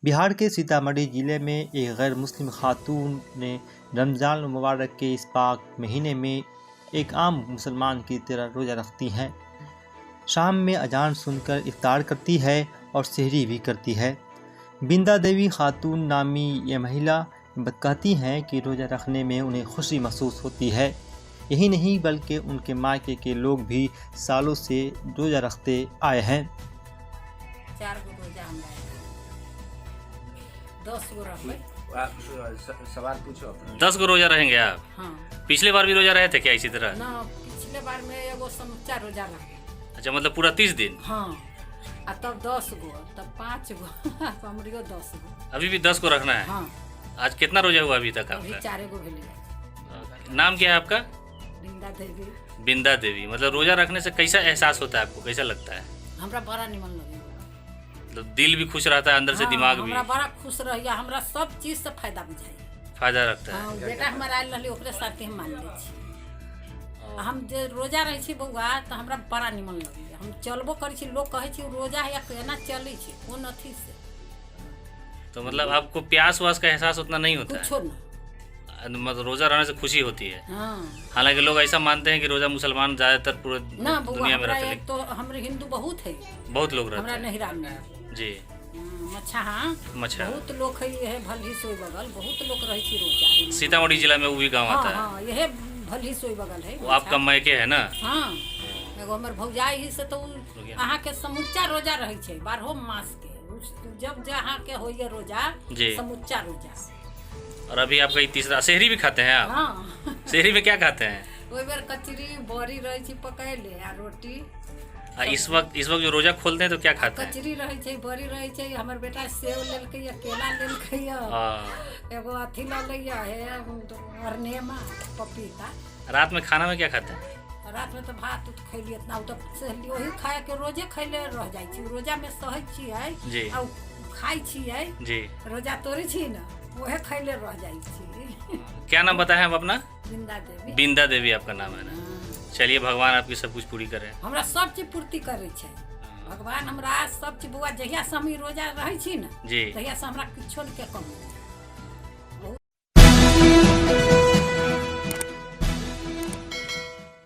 बिहार के सीतामढ़ी ज़िले में एक गैर मुस्लिम खातून ने रमज़ान मुबारक के इस पाक महीने में एक आम मुसलमान की तरह रोज़ा रखती हैं। शाम में अजान सुनकर इफ्तार करती है और सहरी भी करती है। बिंदा देवी खातून नामी ये महिला कहती हैं कि रोज़ा रखने में उन्हें खुशी महसूस होती है। यही नहीं बल्कि उनके मायके के लोग भी सालों से रोज़ा रखते आए हैं। 4 गो रोजा हमरा 10 गो रखे। सवाल पूछो अपना। 10 गो रोजा रहेंगे आप? हाँ। पिछले बार भी रोजा रहे थे क्या इसी तरह? ना, पिछले बार में एगो समूचा रोजा रहे। अच्छा, मतलब पूरा 30 दिन? हाँ। आ तब 10 गो, तब 5 गो, हमरियो 10 गो। अभी भी 10 को रखना है? हाँ। आज कितना रोजा हुआ अभी तक अभी आपका? 4 गो भेलिए। नाम क्या है आपका? बिंदा देवी। बिंदा देवी। मतलब रोजा रखने से कैसा एहसास होता है आपको, कैसा लगता है? हमरा बड़ा निमन लगे। मतलब दिल भी खुश रहता है अंदर से, दिमाग भी? हमरा बड़ा खुश रहिया, हमरा सब चीज से फायदा बुझाई। फायदा रखता है? हाँ, बेटा हमारा आयल रहली, ओकरे साथे हम मान लै छी। हम जे रोजा रहे छी बउआ तो हमरा बड़ा निमन लगे। हम चलबो करे छी, लोग कहे छी रोजा है या केना चले छी, कोन अथी से। तो मतलब आपको प्यास वास का एहसास उतना नहीं होता कुछो ना। है? मतलब रोजा रहने से खुशी होती है? हाँ। हालांकि लोग ऐसा मानते हैं कि रोजा मुसलमान ज्यादातर पूरे ना बउआ, दुनिया में हमरा रहते एक तो हमरे हिंदू बहुत है, बहुत लोग रहते हमरा हैं। नहिरा में जी। मच्छा। हाँ, मच्छा। बहुत लोग है भली सोई बगल, बहुत लोग रहे छी रोजा। सीतामढ़ी जिला में वो भी गाँव आता है? हाँ, यह भली सोई बगल है। वो आपका मायके है ना? हाँ, एगो हमर भौजाई ही से तो अहाँ के समूचा रोजा रहे छे 12 मास के। जब जहाँ के होइए रोजा, समूचा रोजा। और अभी आपका तीसरा सहरी भी खाते हैं आप? हाँ। सहरी में क्या खाते हैं? ओई बेर कचरी बड़ी रहे छी पकाए ले आ रोटी। इस वक्त जो रोजा खोलते हैं तो क्या खाते हैं? कचरी रहे छे, बड़ी रहे छे। हमर बेटा सेव लेलकै या केला लेलकै या, एगो अथी ल लैया है अरनेमा पपीता। रात में खाना में क्या खाते हैं? रात में तो भात उत खैली, इतना तो सहली वही खाए के रोजे खैले रह जाई छी। रोजा में सहै छियै जी, आ खाई छियै जी। रोजा तोड़े छी ना, ओहे खैले रह जाई छी। क्या नाम बताएं आप अपना? बिंदा देवी। बिंदा देवी आपका नाम है ना? चलिए, भगवान आपकी सब कुछ पूरी करे। हमरा सब चीज पूर्ति करे छै भगवान। हमरा सब चीज बुआ जहिया से हम रोजा रहे छी ना, जी, तहिया से हमरा किछो के कमी।